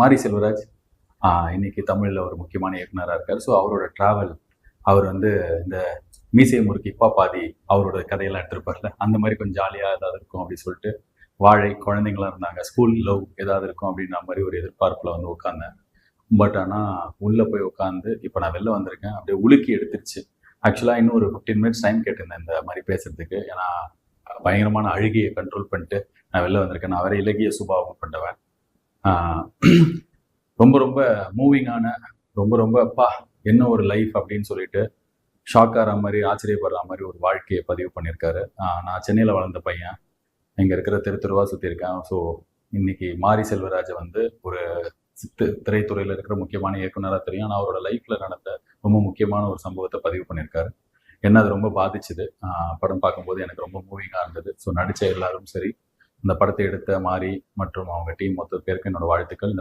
மாரி செல்வராஜ் இன்னைக்கு தமிழில் ஒரு முக்கியமான இயக்குனராக இருக்கார். ஸோ அவரோட ட்ராவல், அவர் வந்து இந்த மீசை முறுக்கு இப்பா பாதி அவரோட கதையெல்லாம் எடுத்திருப்பார்ல, அந்த மாதிரி கொஞ்சம் ஜாலியாக ஏதாவது இருக்கும் அப்படின்னு சொல்லிட்டு, வாழை, குழந்தைங்களாம் இருந்தாங்க, ஸ்கூல் லவ் ஏதாவது இருக்கும் அப்படின்ற மாதிரி ஒரு எதிர்பார்ப்பில் வந்து உட்காந்தேன். பட் ஆனால் உள்ளே போய் உட்காந்து இப்போ நான் வெளில வந்திருக்கேன், அப்படியே உலுக்கி எடுத்துருச்சு. ஆக்சுவலாக இன்னும் ஒரு 15 மினிட்ஸ் டைம் கேட்டிருந்தேன் இந்த மாதிரி பேசுறதுக்கு. ஏன்னா பயங்கரமான அழுகையை கண்ட்ரோல் பண்ணிட்டு நான் வெளில வந்திருக்கேன். நான் வேற இலகிய சுபாவம் கொண்டவன். ரொம்ப ரொம்ப மூவிங்கான, ரொம்ப ரொம்ப அப்பா என்ன ஒரு லைஃப் அப்படின்னு சொல்லிட்டு ஷாக் ஆகிற மாதிரி, ஆச்சரியப்படுற மாதிரி ஒரு வாழ்க்கையை பதிவு பண்ணியிருக்காரு. நான் சென்னையில் வளர்ந்த பையன், இங்கே இருக்கிற தெரு தெருவா சுற்றிருக்கேன். ஸோ இன்னைக்கு மாரி செல்வராஜை வந்து ஒரு திரைத்துறையில் இருக்கிற முக்கியமான இயக்குனராக தெரியும். ஆனால் அவரோட லைஃப்பில் நடந்த ரொம்ப முக்கியமான ஒரு சம்பவத்தை பதிவு பண்ணியிருக்காரு. என்ன அது ரொம்ப பாதிச்சுது. படம் பார்க்கும்போது எனக்கு ரொம்ப மூவிங்காக இருந்தது. ஸோ நடித்த எல்லாரும் சரி, இந்த படத்தை எடுத்த மாரி மற்றும் அவங்க டீம் மொத்த பேருக்கு என்னோட வாழ்த்துக்கள்.